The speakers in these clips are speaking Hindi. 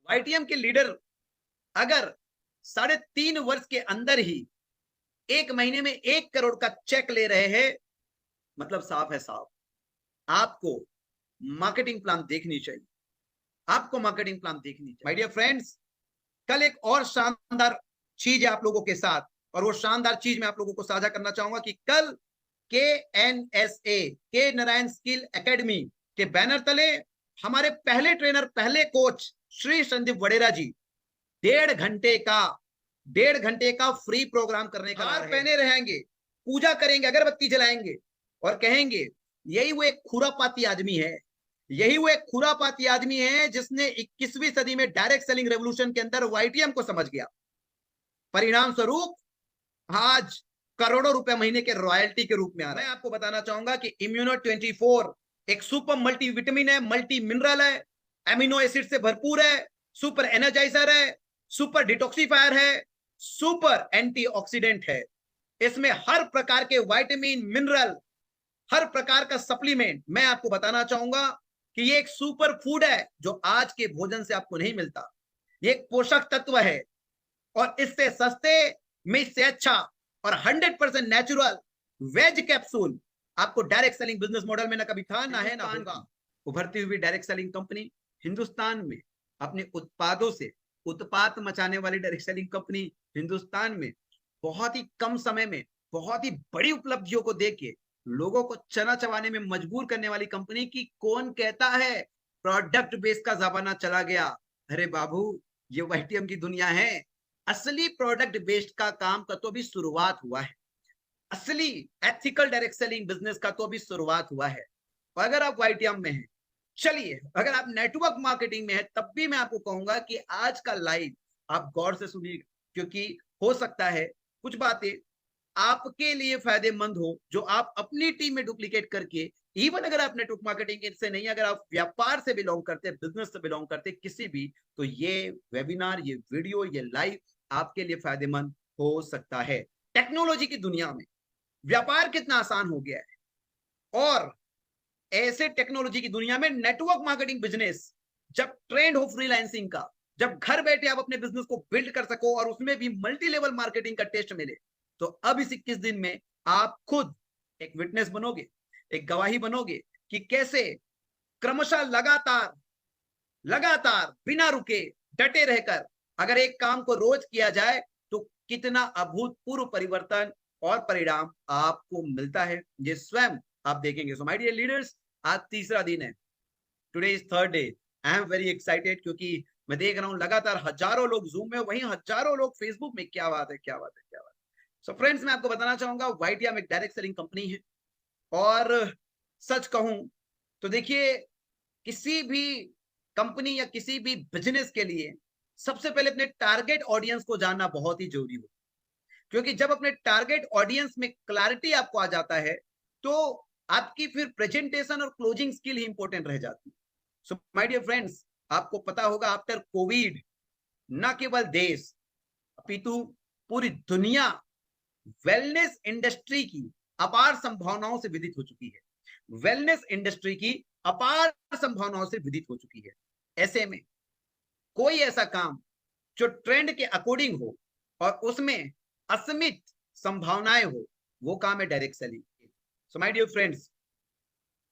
वाईटीएम के लीडर अगर 3.5 वर्ष के अंदर ही 1 महीने में 1 करोड़ का चेक ले रहे हैं, मतलब साफ है साफ, आपको मार्केटिंग प्लान देखनी चाहिए। आपको मार्केटिंग प्लान देखनी चाहिए। माय डियर फ्रेंड्स, कल एक और शानदार चीज है आप लोगों के साथ, और वो शानदार चीज मैं आप लोगों को साझा करना चाहूंगा कि कल KNSA के नारायण स्किल एकेडमी के बैनर तले हमारे पहले ट्रेनर, पहले कोच श्री संदीप वडेरा जी 1.5 घंटे का फ्री प्रोग्राम करने का हार पहने रहेंगे, पूजा करेंगे, अगरबत्ती जलाएंगे और कहेंगे यही वो एक खुरापाती आदमी है, यही वो एक खुरापाती आदमी है जिसने 21वीं सदी में डायरेक्ट सेलिंग रेवोल्यूशन के अंदर वाईटीएम को समझ गया। परिणाम स्वरूप आज करोड़ों रुपए महीने के रॉयल्टी के रूप में आ रहा है। मैं आपको बताना चाहूंगा कि इम्यूनो 24 एक सुपर मल्टीविटामिन है, मल्टी मिनरल है, एमिनो एसिड से भरपूर है, सुपर एनर्जाइजर है, सुपर डिटॉक्सिफायर है, सुपर एंटीऑक्सीडेंट है। इसमें हर प्रकार के विटामिन, मिनरल, हर प्रकार का सप्लीमेंट, मैं आपको बताना चाहूंगा कि ये एक सुपर फूड है जो आज के भोजन से आपको नहीं मिलता। ये एक पोषक तत्व है और इससे सस्ते में इससे अच्छा और 100% नेचुरल वेज कैप्सूल आपको डायरेक्ट सेलिंग बिजनेस मॉडल में ना कभी था, ना है, ना होगा। उभरती हुई डायरेक्ट सेलिंग कंपनी, हिंदुस्तान में अपने उत्पादों से उत्पात मचाने वाली डायरेक्ट सेलिंग कंपनी, हिंदुस्तान में बहुत ही कम समय में बहुत ही बड़ी उपलब्धियों को देके लोगों को चना चबाने में मजबूर करने वाली कंपनी की कौन कहता है प्रोडक्ट बेस का जमाना चला गया। अरे बाबू, ये वाईटीएम की दुनिया है। असली प्रोडक्ट बेस्ड का काम का तो अभी शुरुआत हुआ है, असली एथिकल डायरेक्ट सेलिंग बिजनेस का तो अभी शुरुआत हुआ है। और अगर आप वाईटीएम में हैं, चलिए, अगर आप नेटवर्क मार्केटिंग में है, तब भी मैं आपको कहूंगा कि आज का लाइव आप गौर से सुनिए, क्योंकि हो सकता है कुछ बातें आपके लिए फायदेमंद हो जो आप अपनी टीम में डुप्लीकेट करके, इवन अगर आप नेटवर्क मार्केटिंग से नहीं, अगर आप व्यापार से बिलोंग करते, बिजनेस से बिलोंग करते, किसी भी, तो ये वेबिनार, ये वीडियो, ये लाइव आपके लिए फायदेमंद हो सकता है। टेक्नोलॉजी की दुनिया में व्यापार कितना आसान हो गया है, और ऐसे टेक्नोलॉजी की दुनिया में नेटवर्क मार्केटिंग बिजनेस जब ट्रेंड हो फ्रीलांसिंग का, जब घर बैठे आप अपने बिजनेस को बिल्ड कर सको और उसमें भी मल्टी लेवल मार्केटिंग का टेस्ट मिले, तो अब इस 21 दिन में आप खुद एक विटनेस बनोगे, एक गवाही बनोगे कि कैसे क्रमशः लगातार लगातार बिना रुके डटे रहकर अगर एक काम को रोज किया जाए तो कितना अभूतपूर्व परिवर्तन और परिणाम आपको मिलता है, ये स्वयं आप देखेंगे। सो माय डियर लीडर्स, आज तीसरा दिन है, today is third day. I am very excited क्योंकि मैं देख रहा हूं लगातार हजारों लोग जूम में, वहीं हजारों लोग फेसबुक में। क्या बात है, क्या बात है, क्या बात है। सो फ्रेंड्स, मैं आपको बताना चाहूंगा वाईटीएम एक डायरेक्ट सेलिंग कंपनी है, और सच कहूं तो देखिए, किसी भी कंपनी या किसी भी बिजनेस के लिए सबसे पहले अपने टारगेट ऑडियंस को जानना बहुत ही जरूरी हो, क्योंकि जब अपने टारगेट ऑडियंस में क्लैरिटी आपको आ जाता है तो आपकी फिर प्रेजेंटेशन और क्लोजिंग स्किल ही इंपॉर्टेंट रह जाती है। सो माय डियर फ्रेंड्स, आपको पता होगा आफ्टर कोविड न केवल देश अपितु पूरी दुनिया वेलनेस इंडस्ट्री की अपार संभावनाओं से विदित हो चुकी है, वेलनेस इंडस्ट्री की अपार संभावनाओं से विदित हो चुकी है। ऐसे में कोई ऐसा काम जो ट्रेंड के अकॉर्डिंग हो और उसमें असीमित संभावनाएं हो, वो काम है direct selling. So my dear friends,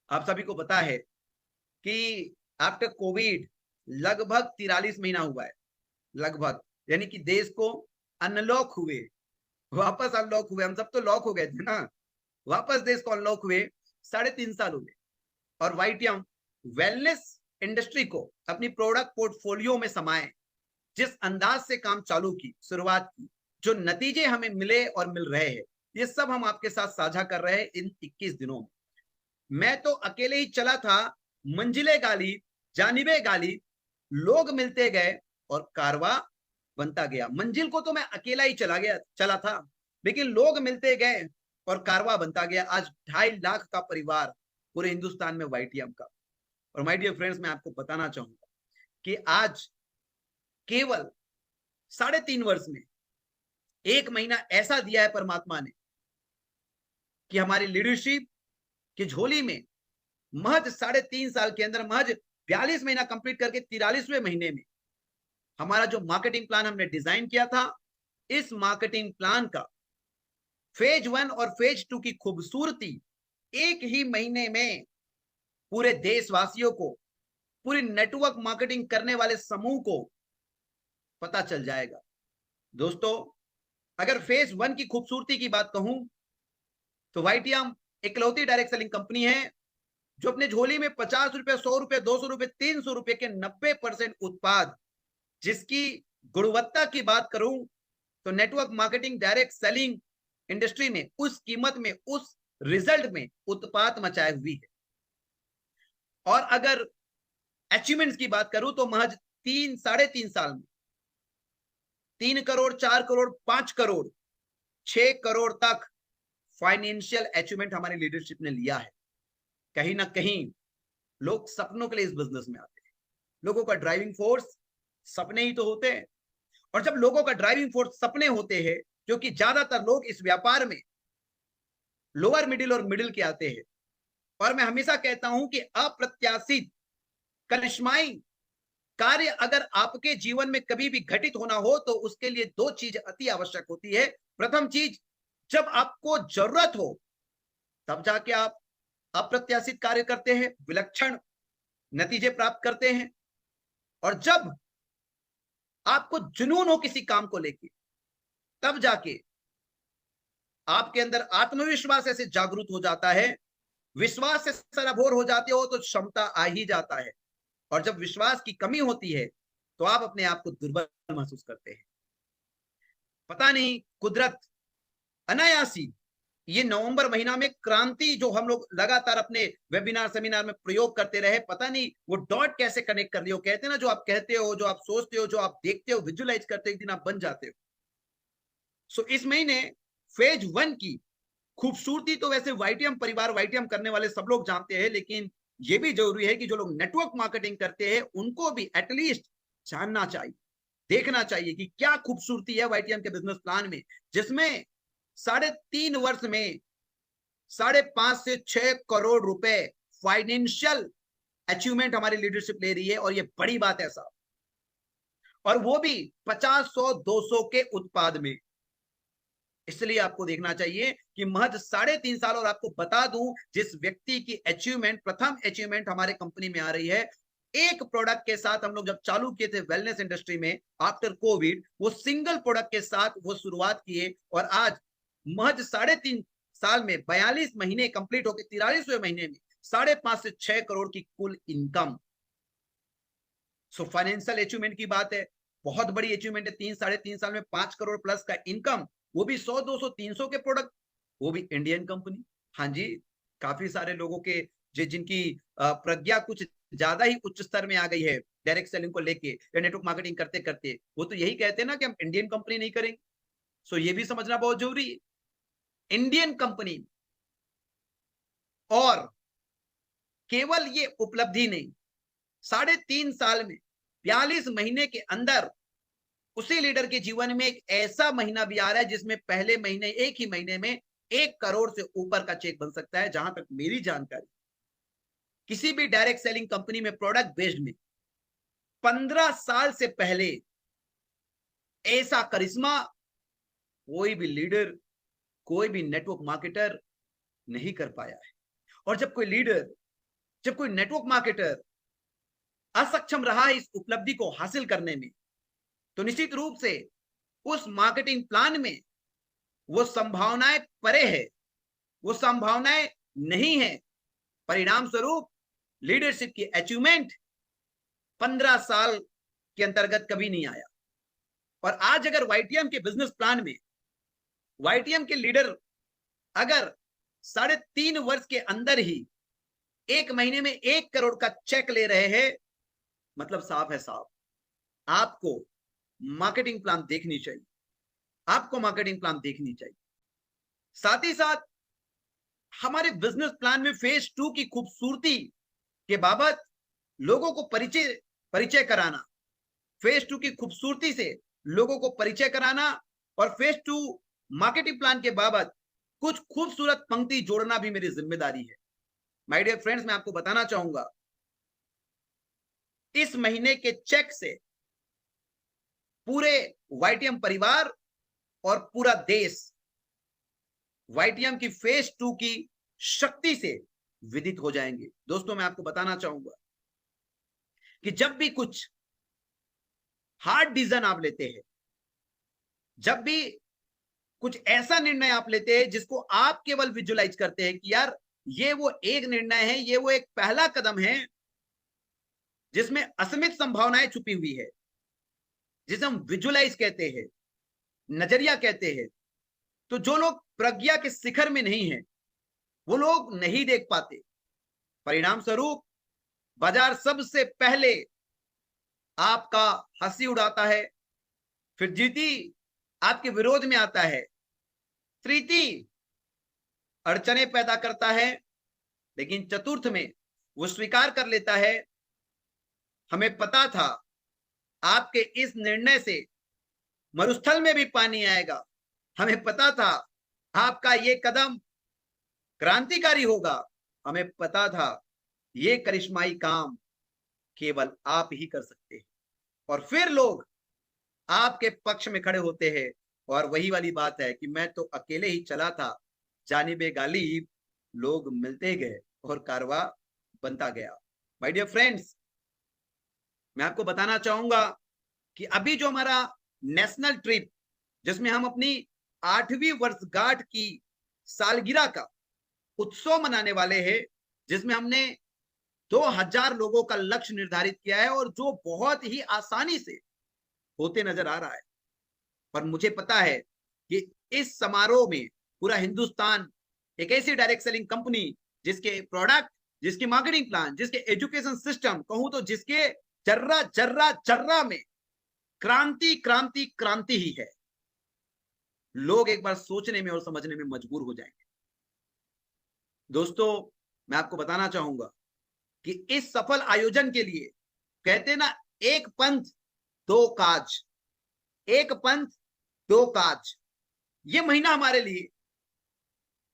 आप सभी को पता है कि आफ्टर कोविड लगभग 43 महीना हुआ है, लगभग, यानी कि देश को अनलॉक हुए, वापस अनलॉक हुए। हम सब तो लॉक हो गए थे ना, वापस देश को अनलॉक हुए 3.5 साल हो गए। और वाईटीएम वेलनेस इंडस्ट्री को अपनी प्रोडक्ट पोर्टफोलियो में समाए, जिस अंदाज से काम चालू की, शुरुआत की, जो नतीजे हमें मिले और मिल रहे हैं, ये सब हम आपके साथ साझा कर रहे हैं इन 21 दिनों में। मैं तो अकेले ही चला था, मंजिले गाली, जानिबे गाली, लोग मिलते गए और कारवा बनता गया। मंजिल को तो मैं अकेला ही चला था, लेकिन लोग मिलते गए और कारवा बनता गया। आज 2.5 लाख का परिवार पूरे हिंदुस्तान में वाईटीएम का। और माय डियर फ्रेंड्स, मैं आपको बताना चाहूंगा कि आज केवल 3.5 वर्ष में 1 महीना ऐसा दिया है परमात्मा ने कि हमारी लीडरशिप की झोली में महज 3.5 साल के अंदर, महज 42 महीना कंप्लीट करके 43वें महीने में हमारा जो मार्केटिंग प्लान हमने डिजाइन किया था, इस मार्केटिंग प्लान का फेज 1 और फेज 2 की खूबसूरती एक ही महीने में पूरे देशवासियों को, पूरी नेटवर्क मार्केटिंग करने वाले समूह को पता चल जाएगा। दोस्तों, अगर फेज 1 की खूबसूरती की बात कहूं तो वाईटीएम इकलौती डायरेक्ट सेलिंग कंपनी है जो अपने झोली में 50 रुपए, 100 रुपए, 200 रुपए, 300 रुपए के 90% उत्पाद, जिसकी गुणवत्ता की बात करूं तो network marketing direct selling industry में उस कीमत में, उस रिजल्ट में उत्पाद मचाए हुई है। और अगर अचीवमेंट्स की बात करूं तो महज 3-3.5 साल में 3 करोड़, 4 करोड़, 5 करोड़, 6 करोड़ तक फाइनेंशियल अचीवमेंट हमारी लीडरशिप ने लिया है। कहीं ना कहीं लोग सपनों के लिए इस बिजनेस में आते हैं। लोगों का ड्राइविंग फोर्स सपने ही तो होते हैं, और जब लोगों का ड्राइविंग फोर्स सपने होते हैं, क्योंकि ज्यादातर लोग इस व्यापार में लोअर मिडिल और मिडिल के आते हैं, और मैं हमेशा कहता हूं कि अप्रत्याशित करिश्माई कार्य अगर आपके जीवन में कभी भी घटित होना हो तो उसके लिए 2 चीज अति आवश्यक होती है। प्रथम चीज, जब आपको जरूरत हो तब जाके आप अप्रत्याशित कार्य करते हैं, विलक्षण नतीजे प्राप्त करते हैं, और जब आपको जुनून हो किसी काम को लेकर तब जाके आपके अंदर आत्मविश्वास ऐसे जागृत हो जाता है, विश्वास से सराबोर हो जाते हो तो क्षमता आ ही जाता है, और जब विश्वास की कमी होती है तो आप अपने आप को दुर्बल महसूस करते हैं। पता नहीं कुदरत अनायासी ये नवंबर महीना में क्रांति जो हम लोग लगातार अपने वेबिनार सेमिनार में प्रयोग करते रहे, पता नहीं वो डॉट कैसे कनेक्ट कर लियो। कहते हैं ना, जो आप कहते हो, जो आप सोचते हो, जो आप देखते हो, विजुलाइज करते हो, एक दिन आप बन जाते हो। सो इस महीने फेज 1 की खूबसूरती तो वैसे वाईटीएम परिवार, वाईटीएम करने वाले सब लोग जानते हैं, लेकिन ये भी जरूरी है कि जो लोग नेटवर्क मार्केटिंग करते हैं उनको भी एटलीस्ट जानना चाहिए, देखना चाहिए कि क्या खूबसूरती है वाईटीएम के बिजनेस प्लान में, जिसमें 3.5 वर्ष में 5.5 से 6 करोड़ रुपए फाइनेंशियल अचीवमेंट हमारी लीडरशिप ले रही है, और ये बड़ी बात है साहब, और वो भी 50, 100, 200 के उत्पाद में। इसलिए आपको देखना चाहिए कि महज 3.5 साल, और आपको बता दूं जिस व्यक्ति की अचीवमेंट, प्रथम अचीवमेंट हमारे कंपनी में आ रही है, एक प्रोडक्ट के साथ हम लोग जब चालू किए थे वेलनेस इंडस्ट्री में आफ्टर कोविड, वो सिंगल प्रोडक्ट के साथ वो शुरुआत किए, और आज महज 3.5 साल में 42 महीने कंप्लीट होकर 43वें महीने में 5.5 से 6 करोड़ की कुल इनकम। सो फाइनेंशियल अचीवमेंट की बात है, बहुत बड़ी अचीवमेंट है। 3-3.5 साल में 5 करोड़ प्लस का इनकम, वो भी 100, 200, 300 के प्रोडक्ट, वो भी इंडियन कंपनी। हाँ जी, काफी सारे लोगों के जिनकी प्रज्ञा कुछ ज्यादा ही उच्च स्तर में आ गई है डायरेक्ट सेलिंग को लेके या नेटवर्क मार्केटिंग करते करते, वो तो यही कहते हैं ना कि हम इंडियन कंपनी नहीं करेंगे। सो ये भी समझना बहुत जरूरी है, इंडियन कंपनी। और केवल ये उपलब्धि नहीं, 3.5 साल में 42 महीने के अंदर उसी लीडर के जीवन में एक ऐसा महीना भी आ रहा है जिसमें पहले महीने, एक ही महीने में 1 करोड़ से ऊपर का चेक बन सकता है। जहां तक मेरी जानकारी, किसी भी डायरेक्ट सेलिंग कंपनी में प्रोडक्ट बेस्ड में 15 साल से पहले ऐसा करिश्मा कोई भी लीडर, कोई भी नेटवर्क मार्केटर नहीं कर पाया है। और जब कोई लीडर, जब कोई नेटवर्क मार्केटर असक्षम रहा इस उपलब्धि को हासिल करने में, तो निश्चित रूप से उस मार्केटिंग प्लान में वो संभावनाएं परे है, वो संभावनाएं नहीं है। परिणाम स्वरूप लीडरशिप की अचीवमेंट 15 साल के अंतर्गत कभी नहीं आया। और आज अगर वाईटीएम के बिजनेस प्लान में वाईटीएम के लीडर अगर 3.5 वर्ष के अंदर ही एक महीने में 1 करोड़ का चेक ले रहे हैं, मतलब साफ है साहब, आपको मार्केटिंग प्लान देखनी चाहिए, आपको मार्केटिंग प्लान देखनी चाहिए। साथ ही साथ हमारे बिजनेस प्लान में फेज 2 की खूबसूरती के बाबत लोगों को परिचय कराना, फेज 2 की खूबसूरती से लोगों को परिचय कराना, और फेज 2 मार्केटिंग प्लान के बाबत कुछ खूबसूरत पंक्ति जोड़ना भी मेरी जिम्मेदारी है। माय डियर फ्रेंड्स, मैं आपको बताना चाहूंगा, इस महीने के चेक से पूरे वाईटीएम परिवार और पूरा देश वाईटीएम की फेज 2 की शक्ति से विदित हो जाएंगे। दोस्तों, मैं आपको बताना चाहूंगा कि जब भी कुछ हार्ड डिसीजन आप लेते हैं, जब भी कुछ ऐसा निर्णय आप लेते हैं जिसको आप केवल विजुलाइज करते हैं कि यार ये वो एक निर्णय है, ये वो एक पहला कदम है जिसमें असीमित संभावनाएं छुपी हुई है, जिसे हम विजुलाइज कहते हैं, नजरिया कहते हैं, तो जो लोग प्रज्ञा के शिखर में नहीं है वो लोग नहीं देख पाते। परिणाम स्वरूप बाजार सबसे पहले आपका हंसी उड़ाता है, फिर जीती आपके विरोध में आता है, तृतीय अड़चने पैदा करता है, लेकिन चतुर्थ में वो स्वीकार कर लेता है हमें पता था आपके इस निर्णय से मरुस्थल में भी पानी आएगा, हमें पता था आपका ये कदम क्रांतिकारी होगा, हमें पता था ये करिश्माई काम केवल आप ही कर सकते हैं। और फिर लोग आपके पक्ष में खड़े होते हैं। और वही वाली बात है कि मैं तो अकेले ही चला था, जानिबे गालिब लोग मिलते गए और कारवा बनता गया। माय डियर फ्रेंड्स, मैं आपको बताना चाहूंगा कि अभी जो हमारा नेशनल ट्रिप, जिसमें हम अपनी 8वीं वर्षगांठ की सालगिरह का उत्सव मनाने वाले हैं, जिसमें हमने 2000 लोगों का लक्ष्य निर्धारित किया है और जो बहुत ही आसानी से होते नजर आ रहा है। पर मुझे पता है कि इस समारोह में पूरा हिंदुस्तान एक ऐसी डायरेक्ट सेलिंग कंपनी जिसके प्रोडक्ट, जिसकी मार्केटिंग प्लान, जिसके एजुकेशन सिस्टम, कहूं तो जिसके जर्रा जर्रा जर्रा में क्रांति क्रांति क्रांति ही है, लोग एक बार सोचने में और समझने में मजबूर हो जाएंगे। दोस्तों, मैं आपको बताना चाहूंगा कि इस सफल आयोजन के लिए कहते ना, एक पंथ दो काज, एक पंथ दो काज। ये महीना हमारे लिए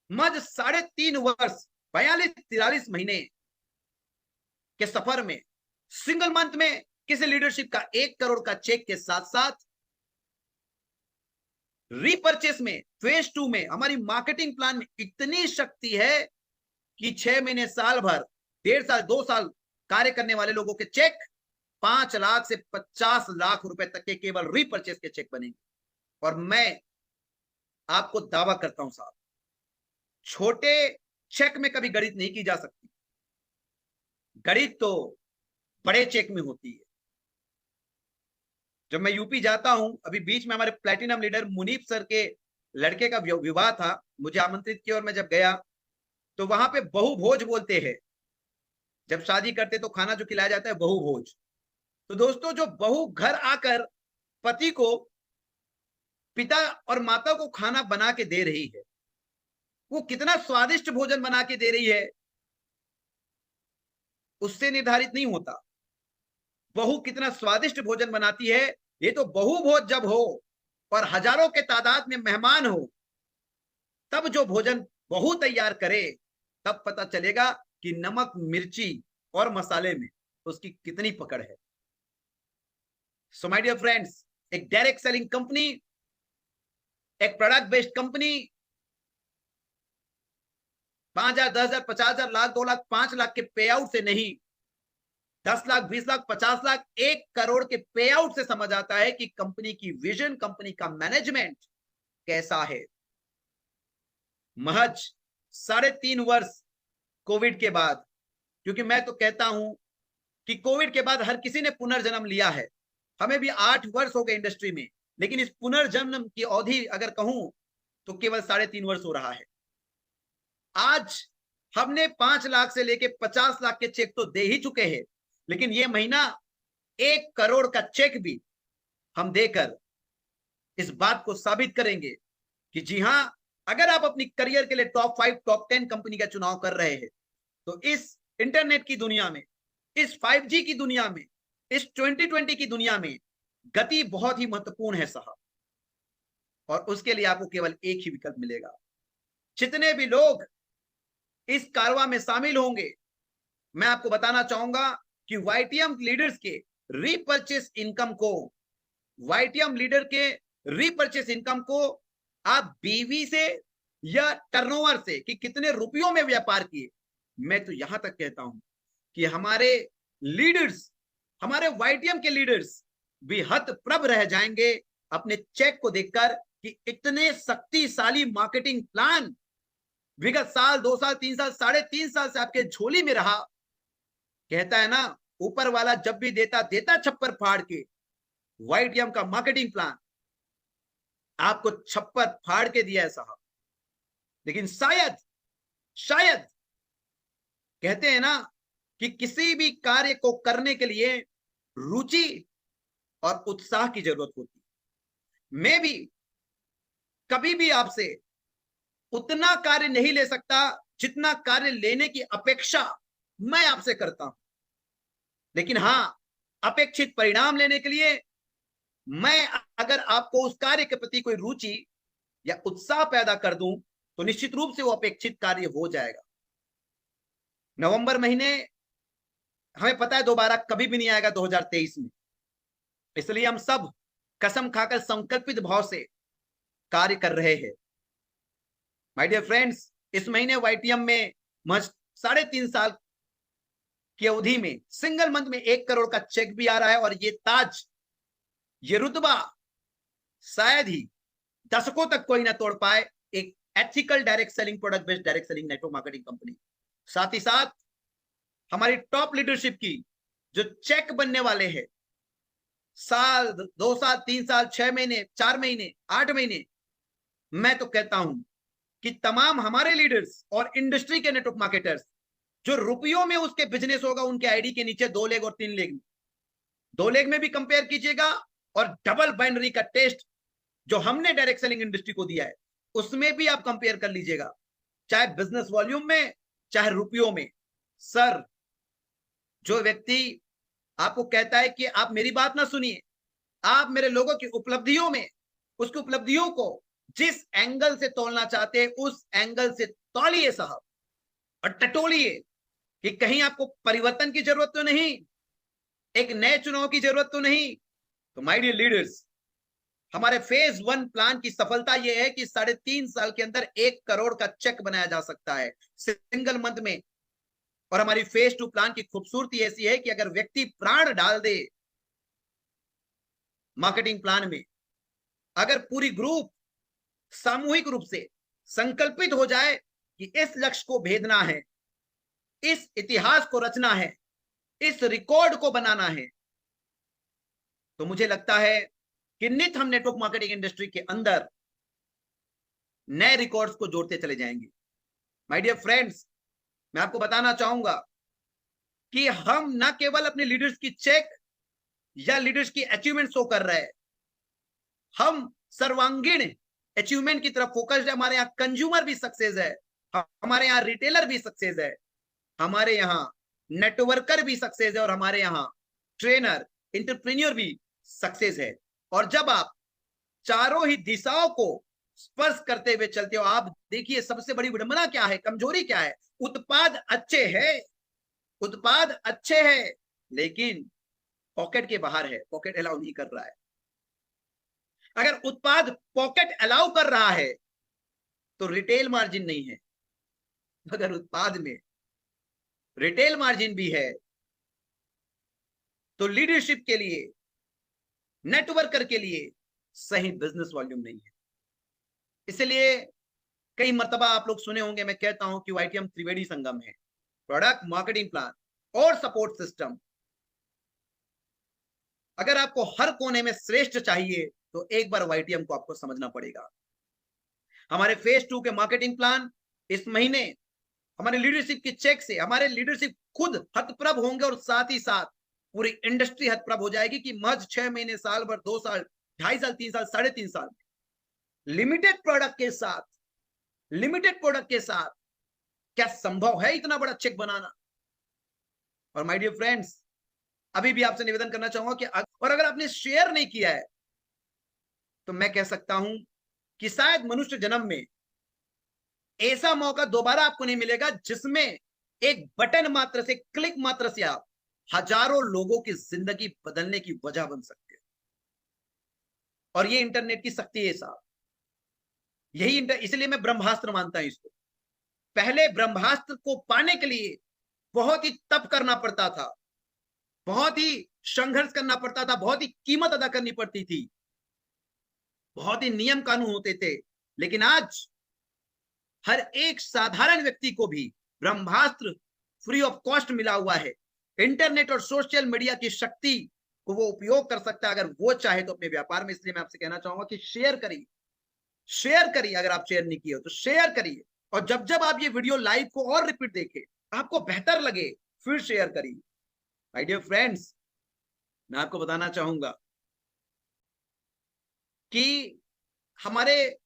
मज 3.5 वर्ष 42-43 महीने के सफर में सिंगल मंथ में किसी लीडरशिप का 1 करोड़ का चेक के साथ साथ रीपर्चेस में फेज 2 में हमारी मार्केटिंग प्लान में इतनी शक्ति है कि 6 महीने, साल भर, 1.5 साल, 2 साल कार्य करने वाले लोगों के चेक 5 लाख से 50 लाख रुपए तक के केवल रीपर्चेस के चेक बनेंगे। और मैं आपको दावा करता हूं साहब, छोटे चेक में कभी गणित नहीं की जा सकती, गणित तो बड़े चेक में होती है। जब मैं यूपी जाता हूं, अभी बीच में हमारे प्लैटिनम लीडर मुनीफ सर के लड़के का विवाह था, मुझे आमंत्रित किया और मैं जब गया तो वहां पे बहु भोज बोलते हैं। जब शादी करते तो खाना जो खिलाया जाता है बहु भोज। तो दोस्तों, जो बहू घर आकर पति को, पिता और माता को खाना बना के दे रही है, वो कितना स्वादिष्ट भोजन बना के दे रही है उससे निर्धारित नहीं होता। बहू कितना स्वादिष्ट भोजन बनाती है, ये तो बहु भोज जब हो और हजारों के तादाद में मेहमान हो, तब जो भोजन बहू तैयार करे, तब पता चलेगा कि नमक, मिर्ची और मसाले में उसकी कितनी पकड़ है। सो माय डियर फ्रेंड्स, एक डायरेक्ट सेलिंग कंपनी, एक product based company 5,000, 10,000, 50,000, lakh, 2 lakh, 5 lakh के पे आउट से नहीं, 10 लाख, 20 लाख, 50 लाख, 1 करोड़ के पे आउट से समझ आता है कि कंपनी की विजन, कंपनी का मैनेजमेंट कैसा है। महज 3.5 वर्ष कोविड के बाद, क्योंकि मैं तो कहता हूं कि कोविड के बाद हर किसी ने पुनर्जन्म लिया है। हमें भी 8 वर्ष हो गए इंडस्ट्री में, लेकिन इस पुनर्जन्म की अवधि अगर कहूं तो केवल 3.5 वर्ष हो रहा है। आज हमने 5 लाख से लेके 50 लाख के चेक तो दे ही चुके हैं, लेकिन ये महीना 1 करोड़ का चेक भी हम देकर इस बात को साबित करेंगे कि जी हां, अगर आप अपनी करियर के लिए टॉप 5, टॉप 10 कंपनी का चुनाव कर रहे हैं, तो इस इंटरनेट की दुनिया में, इस 5G की दुनिया में, इस 2020 की दुनिया में गति बहुत ही महत्वपूर्ण है साहब। और उसके लिए आपको केवल एक ही विकल्प मिलेगा। जितने भी लोग इस कारवां में शामिल होंगे, मैं आपको बताना चाहूंगा कि वाईटीएम लीडर्स के रीपर्चेस इनकम को वाईटीएम लीडर के रीपर्चेस इनकम को आप बीवी से या टर्नओवर से कि कितने रुपयों में व्यापार किए, मैं तो यहां तक कहता हूं कि हमारे लीडर्स, हमारे वाईटीएम के लीडर्स भी हतप्रभ रह जाएंगे अपने चेक को देखकर कि इतने शक्तिशाली मार्केटिंग प्लान विगत साल, 2 साल, 3 साल, 3.5 साल से आपके झोली में रहा। कहता है ना, ऊपर वाला जब भी देता देता छप्पर फाड़ के। वाईटीएम का मार्केटिंग प्लान आपको छप्पर फाड़ के दिया है साहब। लेकिन शायद शायद कहते हैं ना कि किसी भी कार्य को करने के लिए रुचि और उत्साह की जरूरत होती है। मैं भी कभी भी आपसे उतना कार्य नहीं ले सकता जितना कार्य लेने की अपेक्षा मैं आपसे करता हूं। लेकिन हां, अपेक्षित परिणाम लेने के लिए मैं अगर आपको उस कार्य के प्रति कोई रुचि या उत्साह पैदा कर दूं तो निश्चित रूप से वो अपेक्षित कार्य हो जाएगा। नवंबर महीने हमें पता है दोबारा कभी भी नहीं आएगा 2023 में, इसलिए हम सब कसम खाकर संकल्पित भाव से कार्य कर रहे हैं। माय डियर फ्रेंड्स, इस महीने वाईटीएम में 3.5 साल की अवधि में सिंगल मंथ में 1 करोड़ का चेक भी आ रहा है। और ये ताज, ये रुतबा शायद ही दशकों तक कोई ना तोड़ पाए, एक ethical direct selling, product based direct selling network marketing company. साथ ही साथ हमारी टॉप लीडरशिप की जो चेक बनने वाले हैं, साल, 2 साल, 3 साल, 6 महीने, 4 महीने, 8 महीने, मैं तो कहता हूं कि तमाम हमारे लीडर्स और इंडस्ट्री के नेटवर्क मार्केटर्स जो रुपयों में उसके बिजनेस होगा, उनके आईडी के नीचे 2 लेग और 3 लेग, 2 लेग में भी कंपेयर कीजिएगा और डबल बाइनरी का टेस्ट जो हमने डायरेक्ट सेलिंग इंडस्ट्री को दिया है उसमें भी आप कंपेयर कर लीजिएगा, चाहे बिजनेस वॉल्यूम में, चाहे रुपयों में। सर, जो व्यक्ति आपको कहता है कि आप मेरी बात ना सुनिए, आप मेरे लोगों की उपलब्धियों में, उसकी उपलब्धियों को जिस एंगल से तोलना चाहते हैं उस एंगल से तौलिए साहब, और टटोलिए कि कहीं आपको परिवर्तन की जरूरत तो नहीं, एक नए चुनाव की जरूरत तो नहीं। तो माय डियर लीडर्स, हमारे फेज 1 प्लान की सफलता यह है कि 3.5 साल के अंदर 1 करोड़ का चेक बनाया जा सकता है सिंगल मंथ में। और हमारी फेज 2 प्लान की खूबसूरती ऐसी है कि अगर व्यक्ति प्राण डाल दे मार्केटिंग प्लान में, अगर पूरी ग्रुप सामूहिक रूप से संकल्पित हो जाए कि इस लक्ष्य को भेदना है, इस इतिहास को रचना है, इस रिकॉर्ड को बनाना है, तो मुझे लगता है कि नित हम नेटवर्क मार्केटिंग इंडस्ट्री के अंदर नए रिकॉर्ड्स को जोड़ते चले जाएंगे। माय डियर फ्रेंड्स, मैं आपको बताना चाहूंगा कि हम ना केवल अपने लीडर्स की चेक या लीडर्स की अचीवमेंट शो कर रहे हैं, हम सर्वांगीण अचीवमेंट की तरफ फोकस्ड है। हमारे यहाँ कंज्यूमर भी सक्सेस है, हमारे यहाँ रिटेलर भी सक्सेस है, हमारे यहाँ नेटवर्कर भी सक्सेस है, और हमारे यहाँ ट्रेनर, एंटरप्रेन्योर भी सक्सेस है। और जब आप चारों ही दिशाओं को स्पर्श करते हुए चलते हो, आप देखिए सबसे बड़ी विडंबना क्या है, कमजोरी क्या है। उत्पाद अच्छे है, उत्पाद अच्छे है, लेकिन पॉकेट के बाहर है, पॉकेट अलाउ नहीं कर रहा है। अगर उत्पाद पॉकेट अलाउ कर रहा है तो रिटेल मार्जिन नहीं है, अगर उत्पाद में रिटेल मार्जिन भी है तो लीडरशिप के लिए, नेटवर्कर के लिए सही बिजनेस वॉल्यूम नहीं है। इसलिए कई मर्तबा आप लोग सुने होंगे, मैं कहता हूं कि वाईटीएम त्रिवेणी संगम है, प्रोडक्ट, मार्केटिंग प्लान और सपोर्ट सिस्टम। अगर आपको हर कोने में श्रेष्ठ चाहिए तो एक बार वाईटीएम को आपको समझना पड़ेगा। हमारे फेज 2 के मार्केटिंग प्लान इस महीने हमारे लीडरशिप की चेक से हमारे लीडरशिप खुद हतप्रभ होंगे, और साथ ही साथ पूरी इंडस्ट्री हतप्रभ हो जाएगी कि महज 6 महीने, साल भर, 2 साल, 2.5 साल, 3 साल, 3.5 साल लिमिटेड प्रोडक्ट के साथ क्या संभव है इतना बड़ा चेक बनाना। और माय डियर फ्रेंड्स, अभी भी आपसे निवेदन करना चाहूंगा कि और अगर आपने शेयर नहीं किया है तो मैं कह सकता हूं कि शायद मनुष्य जन्म में ऐसा मौका दोबारा आपको नहीं मिलेगा जिसमें एक बटन मात्र से, क्लिक मात्र से आप हजारों लोगों की जिंदगी बदलने की वजह बन सकते हैं। और ये इंटरनेट की शक्ति है साहब, यही इसलिए मैं ब्रह्मास्त्र मानता हूं इसको। पहले ब्रह्मास्त्र को पाने के लिए बहुत ही तप करना पड़ता था, बहुत ही संघर्ष करना पड़ता था, बहुत ही कीमत अदा करनी पड़ती थी, बहुत ही नियम कानून होते थे। लेकिन आज हर एक साधारण व्यक्ति को भी ब्रह्मास्त्र फ्री ऑफ कॉस्ट मिला हुआ है। इंटरनेट और सोशल मीडिया की शक्ति को वो उपयोग कर सकता है अगर वो चाहे तो अपने व्यापार में। इसलिए मैं आपसे कहना चाहूंगा कि शेयर करिए, शेयर करिए, अगर आप शेयर नहीं किए हो तो शेयर करिए, और जब जब आप ये वीडियो लाइव को और रिपीट देखें, आपको बेहतर लगे, फिर शेयर करिए। माय डियर फ्रेंड्स, मैं आपको बताना चाहूंगा कि हमारे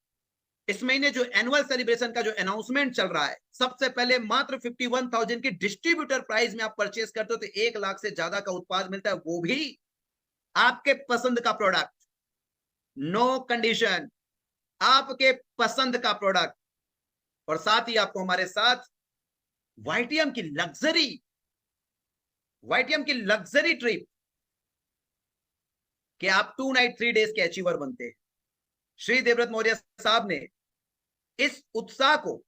इस महीने जो एनुअल सेलिब्रेशन का जो अनाउंसमेंट चल रहा है, सबसे पहले मात्र 51,000 की डिस्ट्रीब्यूटर प्राइस में आप परचेस करते हो तो 1 लाख से ज्यादा का उत्पाद मिलता है, वो भी आपके पसंद का प्रोडक्ट, नो कंडीशन, आपके पसंद का प्रोडक्ट। और साथ ही आपको हमारे साथ वाईटीएम की लग्जरी ट्रिप कि आप 2 नाइट 3 डेज के अचीवर बनते हैं। श्री देवव्रत मौर्य साहब ने इस उत्साह को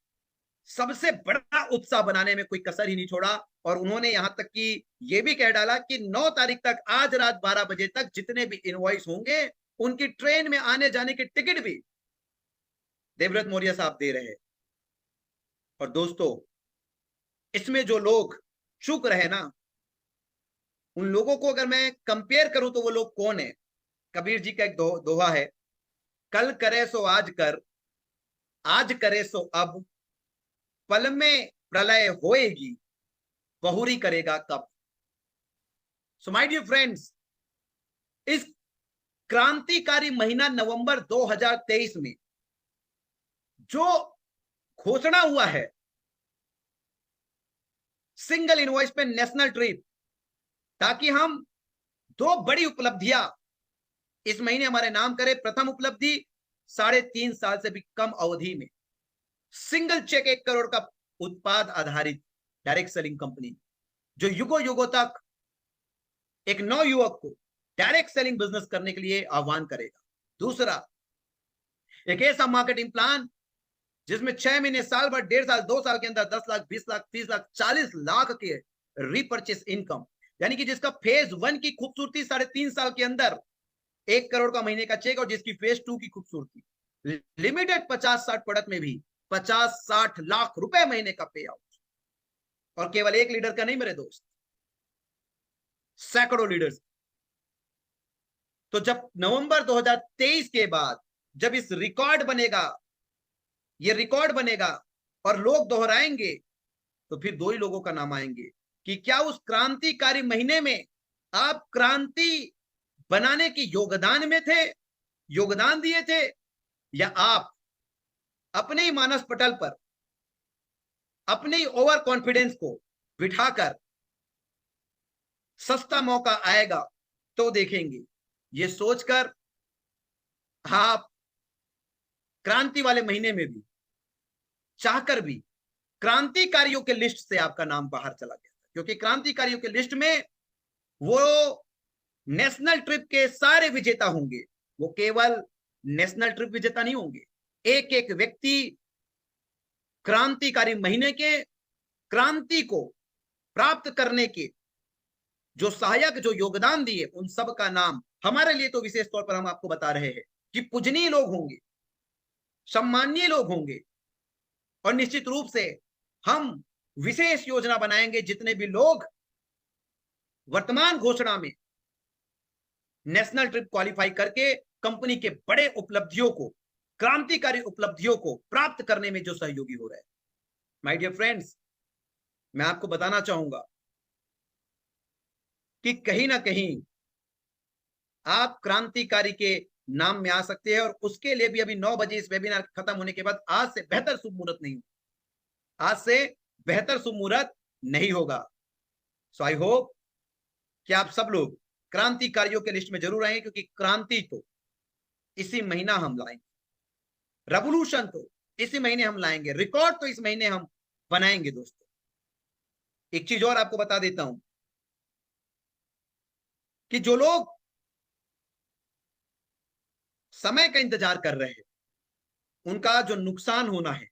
सबसे बड़ा उत्साह बनाने में कोई कसर ही नहीं छोड़ा, और उन्होंने यहां तक कि यह भी कह डाला कि 9 तारीख तक आज रात 12 बजे तक जितने भी इनवॉइस होंगे उनकी ट्रेन में आने जाने की टिकट भी देवव्रत मौर्य साहब दे रहे हैं। और दोस्तों, इसमें जो लोग चूक रहे ना, उन लोगों को अगर मैं कंपेयर करूं तो वो लोग कौन है? कबीर जी का एक दोहा है, कल करे सो आज कर, आज करे सो अब, पल में प्रलय होएगी, बहुरी करेगा कब। सो माय डियर फ्रेंड्स, इस क्रांतिकारी महीना नवंबर 2023 में जो घोषणा हुआ है सिंगल इनवॉइस पे नेशनल ट्रिप, ताकि हम 2 बड़ी उपलब्धियां इस महीने हमारे नाम करें। प्रथम उपलब्धि, 3.5 साल से भी कम अवधि में सिंगल चेक 1 करोड़ का उत्पाद आधारित डायरेक्ट सेलिंग कंपनी, जो युगों युगों तक एक नौ युवक को डायरेक्ट सेलिंग बिजनेस करने के लिए आह्वान करेगा। दूसरा, एक ऐसा मार्केटिंग प्लान जिसमें 6 महीने, साल भर, 1.5 साल, 2 साल के अंदर 10 लाख, 20 लाख, 30 लाख, 40 लाख के रीपर्चेस इनकम, यानी कि जिसका फेज 1 की खूबसूरती 3.5 साल के अंदर 1 करोड़ का महीने का चेक, और जिसकी फेज 2 की खूबसूरती लिमिटेड 50-60 प्रोडक्ट में भी 50-60 लाख रुपए महीने का पे आउट। और केवल एक लीडर का नहीं मेरे दोस्त, सैकड़ों लीडर्स। तो जब नवंबर 2023 के बाद जब इस रिकॉर्ड बनेगा, ये रिकॉर्ड बनेगा और लोग दोहराएंगे, तो फिर 2 ही लोगों का नाम आएंगे कि क्या उस क्रांतिकारी महीने में आप क्रांति बनाने के योगदान में थे, योगदान दिए थे, या आप अपने ही मानस पटल पर अपने ही ओवर कॉन्फिडेंस को बिठाकर सस्ता मौका आएगा तो देखेंगे, ये सोचकर आप क्रांति वाले महीने में भी चाहकर भी क्रांतिकारियों के लिस्ट से आपका नाम बाहर चला गया था, क्योंकि क्रांतिकारियों के लिस्ट में वो नेशनल ट्रिप के सारे विजेता होंगे। वो केवल नेशनल ट्रिप विजेता नहीं होंगे, एक एक व्यक्ति क्रांतिकारी महीने के क्रांति को प्राप्त करने के जो सहायक, जो योगदान दिए, उन सब का नाम हमारे लिए तो विशेष तौर पर हम आपको बता रहे हैं कि पूजनीय लोग होंगे, सम्माननीय लोग होंगे, और निश्चित रूप से हम विशेष योजना बनाएंगे जितने भी लोग वर्तमान घोषणा में नेशनल ट्रिप क्वालिफाई करके कंपनी के बड़े उपलब्धियों को, क्रांतिकारी उपलब्धियों को प्राप्त करने में जो सहयोगी हो रहे हैं। माय डियर फ्रेंड्स, मैं आपको बताना चाहूंगा कि कहीं ना कहीं आप क्रांतिकारी के नाम में आ सकते हैं, और उसके लिए भी अभी 9 बजे इस वेबिनार खत्म होने के बाद आज से बेहतर शुभ मुहूर्त नहीं, आज से बेहतर शुभ मुहूर्त नहीं होगा। सो आई होप कि आप सब लोग क्रांतिकारियों के लिस्ट में जरूर आएंगे, क्योंकि क्रांति तो इसी महीना हम लाएंगे, रेवोल्यूशन तो इसी महीने हम लाएंगे, रिकॉर्ड तो इस महीने हम बनाएंगे। दोस्तों, एक चीज और आपको बता देता हूं कि जो लोग समय का इंतजार कर रहे हैं, उनका जो नुकसान होना है।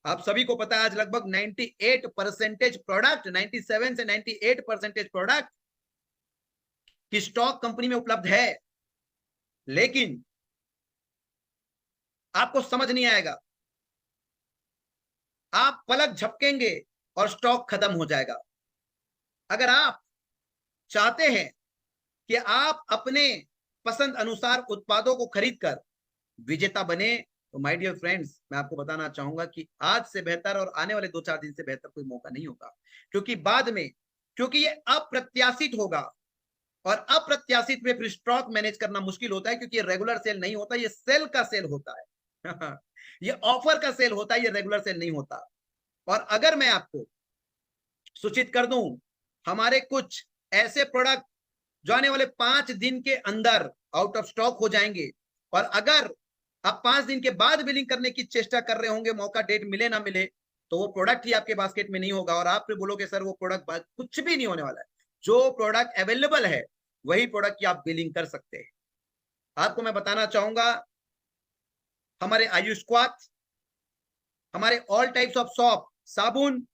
आप सभी को पता है आज लगभग 98% प्रोडक्ट, 97 से 98% प्रोडक्ट की स्टॉक कंपनी में उपलब्ध है, लेकिन आपको समझ नहीं आएगा, आप पलक झपकेंगे और स्टॉक खत्म हो जाएगा। अगर आप चाहते हैं कि आप अपने पसंद अनुसार उत्पादों को खरीदकर विजेता बने, तो माय डियर फ्रेंड्स, मैं आपको बताना चाहूंगा कि आज से बेहतर और आने वाले 2-4 दिन से बेहतर कोई मौका नहीं होगा, क्योंकि बाद में, क्योंकि ये अप्रत्याशित होगा, और अप्रत्याशित में फिर स्टॉक मैनेज करना मुश्किल होता है, क्योंकि ये रेगुलर सेल नहीं होता, ये सेल का सेल होता है ये ऑफर का सेल होता है, ये रेगुलर सेल नहीं होता। और अगर मैं आपको सूचित कर दूं, हमारे कुछ ऐसे प्रोडक्ट जो आने वाले 5 दिन के अंदर आउट ऑफ स्टॉक हो जाएंगे, और अगर आप 5 दिन के बाद बिलिंग करने की चेष्टा कर रहे होंगे, मौका डेट मिले ना मिले, तो वो प्रोडक्ट ही आपके बास्केट में नहीं होगा, और आप फिर बोलोगे सर वो प्रोडक्ट कुछ भी नहीं होने वाला है। जो प्रोडक्ट अवेलेबल है वही प्रोडक्ट की आप बिलिंग कर सकते हैं। आपको मैं बताना चाहूंगा, हमारे आयुष क्वाथ, हमारे ऑल टाइप्स ऑफ सॉप साबुन,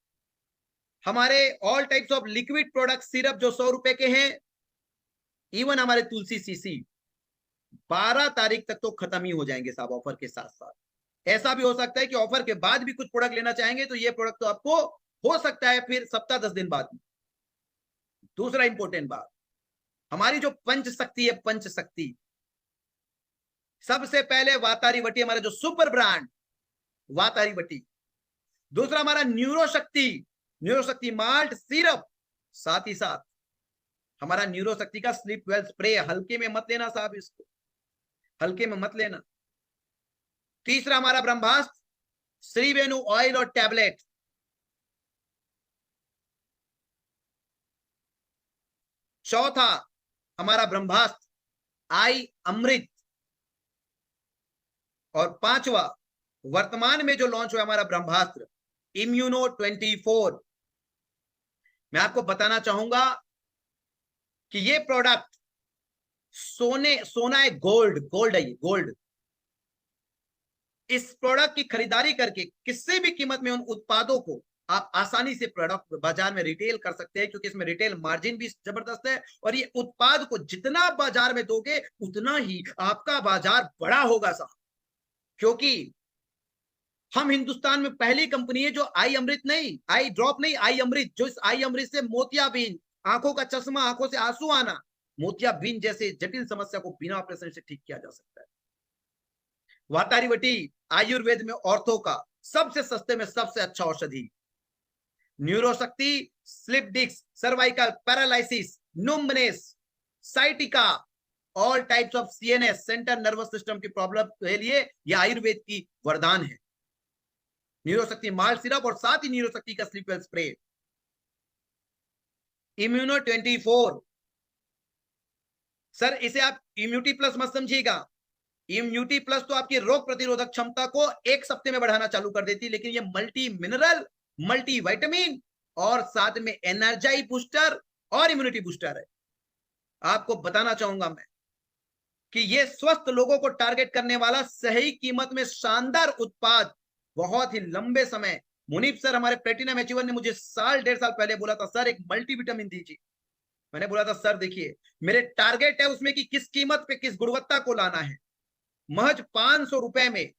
हमारे all types of liquid product syrup जो 100 रुपए के हैं, इवन हमारे तुलसी सीसी 12 तारीख तक तो खत्म ही हो जाएंगे साहब, ऑफर के साथ साथ। ऐसा भी हो सकता है कि ऑफर के बाद भी कुछ प्रोडक्ट लेना चाहेंगे तो ये प्रोडक्ट तो आपको हो सकता है फिर सप्ताह 10 दिन बाद में। दूसरा इंपॉर्टेंट बात, हमारी जो पंच शक्ति है, पंच शक्ति, सबसे पहले वातारी वटी, हमारा जो सुपर ब्रांड वातारी वटी। दूसरा हमारा न्यूरो शक्ति, न्यूरो शक्ति माल्ट सिरप, साथ ही साथ हमारा न्यूरो शक्ति का स्लीप वेल स्प्रे। हल्के में मत लेना साहब, इसको हल्के में मत लेना। तीसरा हमारा ब्रह्मास्त्र श्री वेणु ऑयल और टैबलेट। चौथा हमारा ब्रह्मास्त्र आई अमृत। और पांचवा वर्तमान में जो लॉन्च हुआ हमारा ब्रह्मास्त्र इम्यूनो 24। मैं आपको बताना चाहूंगा कि ये प्रोडक्ट सोना है, गोल्ड है, ये गोल्ड। इस प्रोडक्ट की खरीदारी करके किसी भी कीमत में उन उत्पादों को आप आसानी से प्रोडक्ट बाजार में रिटेल कर सकते हैं, क्योंकि इसमें रिटेल मार्जिन भी जबरदस्त है, और ये उत्पाद को जितना बाजार में दोगे उतना ही आपका बाजार बड़ा होगा साहब। क्योंकि हम हिंदुस्तान में पहली कंपनी है जो आई अमृत नहीं, आई ड्रॉप नहीं, आई अमृत, जो इस आई अमृत से मोतियाबिंद, आंखों का चश्मा, आंखों से आंसू आना, मोतियाबिंद जैसे जटिल समस्या को बिना ऑपरेशन से ठीक किया जा सकता है। वातारी वटी आयुर्वेद में ऑर्थो का सबसे सस्ते में सबसे अच्छा औषधि। Neuro Shakti slip disc, cervical paralysis, numbness, sciatica, all types of CNS central nervous system की प्रॉब्लम के लिए यह आयुर्वेद की वरदान है। न्यूरो शक्ति माल्ट सिरप और साथ ही न्यूरो शक्ति का sleep well spray. Immuno 24 sir, इसे आप इम्यूनिटी प्लस मत समझिएगा। इम्यूनिटी प्लस तो आपकी रोग प्रतिरोधक क्षमता को एक सप्ताह में बढ़ाना चालू कर देती है, लेकिन ये मल्टी मिनरल, मल्टी विटामिन और साथ में एनर्जाई बूस्टर और इम्यूनिटी बूस्टर है। आपको बताना चाहूंगा मैं कि ये स्वस्थ लोगों को टारगेट करने वाला सही कीमत में शानदार उत्पाद, बहुत ही लंबे समय मुनीफ सर हमारे प्लेटिनम अचीवर ने मुझे 1.5 साल पहले बोला था, सर एक मल्टीविटामिन दीजिए। मैंने बोला था सर देखिए मेरे टारगेट है उसमें कि किस कीमत पे किस गुणवत्ता को लाना है। महज 500 रुपए में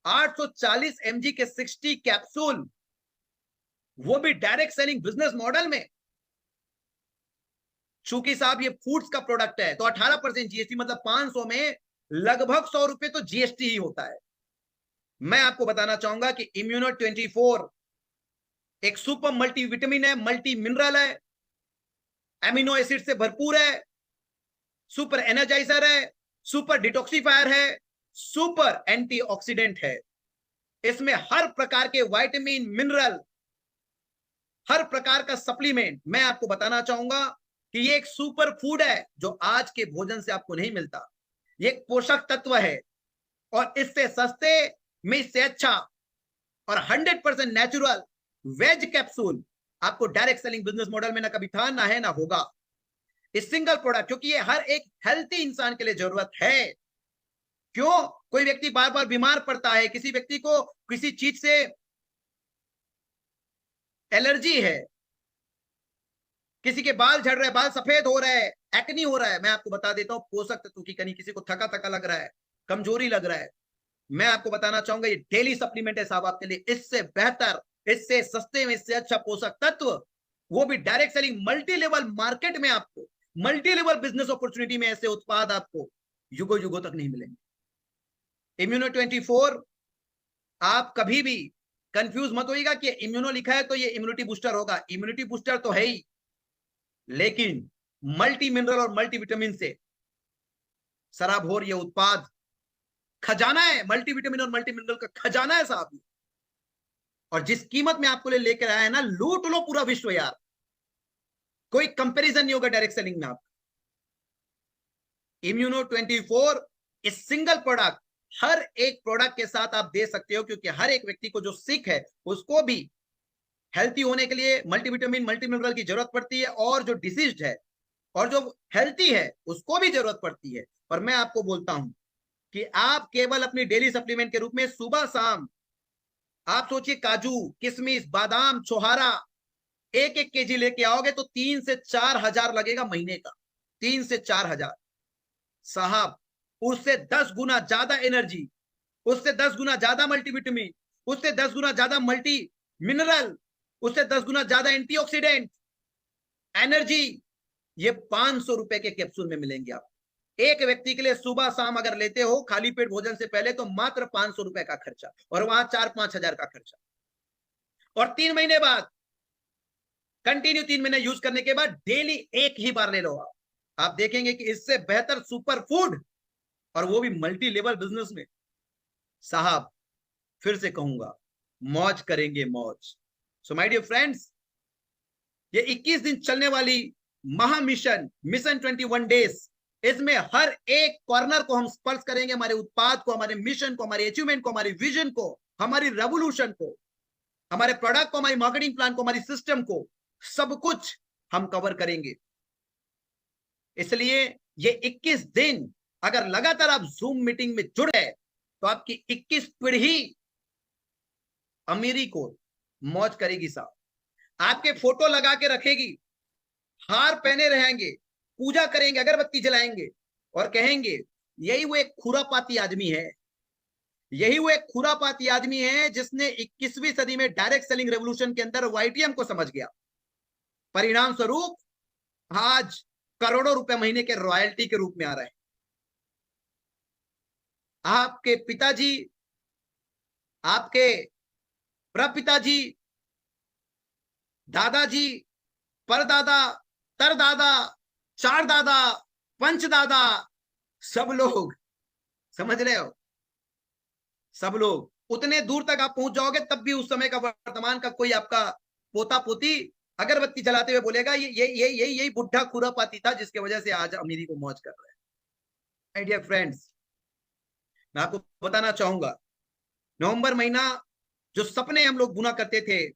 840 mg के 60 कैप्सूल, वो भी डायरेक्ट सेलिंग बिजनेस मॉडल में। चूंकि साहब ये फूड्स का प्रोडक्ट है तो 18% जीएसटी, मतलब 500 में लगभग 100 रुपए तो जीएसटी ही होता है। मैं आपको बताना चाहूंगा कि इम्यूनो 24 एक सुपर मल्टी विटामिन है, मल्टी मिनरल है, एमिनो एसिड से भरपूर है, सुपर एनर्जाइजर है, सुपर डिटॉक्सिफायर है, सुपर एंटीऑक्सीडेंट है। इसमें हर प्रकार के विटामिन, मिनरल, हर प्रकार का सप्लीमेंट। मैं आपको बताना चाहूंगा कि ये एक सुपर फूड है जो आज के भोजन से आपको नहीं मिलता। ये एक पोषक तत्व है और इससे सस्ते में इससे अच्छा और 100% नेचुरल वेज कैप्सूल आपको डायरेक्ट सेलिंग बिजनेस मॉडल में ना कभी था, ना है, ना होगा। इस सिंगल प्रोडक्ट, क्योंकि ये हर एक हेल्थी इंसान के लिए जरूरत है। क्यों? कोई व्यक्ति बार बार बीमार पड़ता है, किसी व्यक्ति को किसी चीज से एलर्जी है, किसी के बाल झड़ रहे हैं, बाल सफेद हो रहे हैं, एक्नी हो रहा है, मैं आपको बता देता हूं पोषक तत्व की कमी, किसी को थका थका लग रहा है, कमजोरी लग रहा है, मैं आपको बताना चाहूंगा ये डेली सप्लीमेंट है साहब आपके लिए। इससे बेहतर, इससे सस्ते में, इससे अच्छा पोषक तत्व, वो भी direct selling, multi level market में आपको, मल्टी लेवल बिजनेस अपॉर्चुनिटी में ऐसे उत्पाद आपको युगो युगो तक नहीं मिलेंगे। इम्यूनो 24, आप कभी भी कंफ्यूज मत होइएगा कि इम्यूनो लिखा है तो ये इम्यूनिटी बूस्टर होगा। इम्यूनिटी बूस्टर तो है ही, लेकिन मल्टी मिनरल और मल्टी विटामिन से सराबोर ये उत्पाद खजाना है, मल्टी विटामिन और मल्टी मिनरल का खजाना है साहब। और जिस कीमत में आपको लेकर आया है ना, लूट लो पूरा विश्व यार, कोई कंपैरिजन नहीं होगा डायरेक्ट सेलिंग में आपका। इम्यूनो 24 इस सिंगल प्रोडक्ट, हर एक प्रोडक्ट के साथ आप दे सकते हो, क्योंकि हर एक व्यक्ति को जो सिक है उसको भी हेल्थी होने के लिए मल्टीविटामिन मल्टी मिनरल की जरूरत पड़ती है, और जो डिसीज्ड है और जो हेल्थी है उसको भी जरूरत पड़ती है। और मैं आपको बोलता हूं कि आप केवल अपनी डेली सप्लीमेंट के रूप में सुबह शाम, आप सोचिए काजू, किशमिश, बादाम, छोहारा एक एक केजी लेके आओगे तो 3 से 4 हजार लगेगा महीने का, 3 से 4 हजार साहब। उससे 10 गुना ज्यादा एनर्जी, उससे 10 गुना ज्यादा मल्टीविटामिन, उससे 10 गुना ज्यादा मल्टी मिनरल, उससे 10 गुना ज्यादा एंटीऑक्सीडेंट, एनर्जी, ये 500 रुपए के कैप्सूल में मिलेंगे आप। एक व्यक्ति के लिए सुबह शाम अगर लेते हो खाली पेट भोजन से पहले, तो मात्र 500 रुपए का खर्चा, और वहां 4-5 हजार का खर्चा। और 3 महीने बाद कंटिन्यू 3 महीने यूज करने के बाद डेली एक ही बार ले लो आप देखेंगे कि इससे बेहतर सुपर फूड, और वो भी मल्टी लेवल बिजनेस में साहब। फिर से कहूंगा, मौज करेंगे मौज। सो माय डियर फ्रेंड्स, ये 21 दिन चलने वाली महा मिशन 21 डेज, इसमें हर एक कॉर्नर को हम स्पर्श करेंगे, हमारे उत्पाद को, हमारे मिशन को, हमारे अचीवमेंट को, हमारी विजन को, हमारी रेवोल्यूशन को, हमारे प्रोडक्ट को, हमारी मार्केटिंग प्लान को, हमारी सिस्टम को, सब कुछ हम कवर करेंगे। इसलिए ये 21 दिन अगर लगातार आप जूम मीटिंग में जुड़े तो आपकी 21 पीढ़ी अमीरी को मौज करेगी साहब। आपके फोटो लगा के रखेगी, हार पहने रहेंगे, पूजा करेंगे, अगरबत्ती जलाएंगे, और कहेंगे यही वो एक खुरापाती आदमी है, यही वो एक खुरापाती आदमी है जिसने 21वीं सदी में डायरेक्ट सेलिंग रेवोल्यूशन के अंदर वाईटीएम को समझ गया। परिणाम स्वरूप आज करोड़ों रुपए महीने के रॉयल्टी के रूप में आ रहे हैं। आपके पिताजी, आपके प्रपिताजी, दादाजी, परदादा, तरदादा, चार दादा, पंचदादा, सब लोग, समझ रहे हो, सब लोग, उतने दूर तक आप पहुंच जाओगे तब भी उस समय का वर्तमान का कोई आपका पोता पोती अगरबत्ती जलाते हुए बोलेगा यही बुढ़ा खुरापाती था जिसकी वजह से आज अमीरी को मौज कर रहे हैं। माय डियर फ्रेंड्स, मैं आपको बताना चाहूंगा, नवंबर महीना जो सपने हम लोग बुना करते थे,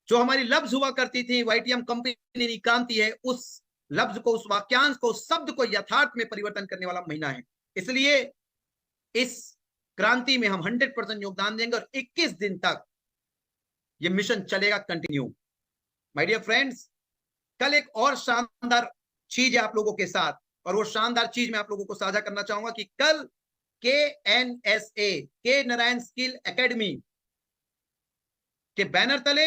जो हमारी लफ्ज हुआ करती थी, वाईटीएम कंपनी निकालती है, उस लफ्ज को, उस वाक्यांश को, उस शब्द को यथार्थ में परिवर्तन करने वाला महीना है। इसलिए इस क्रांति में हम 100% योगदान देंगे, और 21 दिन तक ये मिशन चलेगा कंटिन्यू। माय डियर फ्रेंड्स, कल एक और शानदार चीज है आप लोगों के साथ, और वो शानदार चीज मैं आप लोगों को साझा करना चाहूंगा कि कल KNSA, के नारायण स्किल एकेडमी के बैनर तले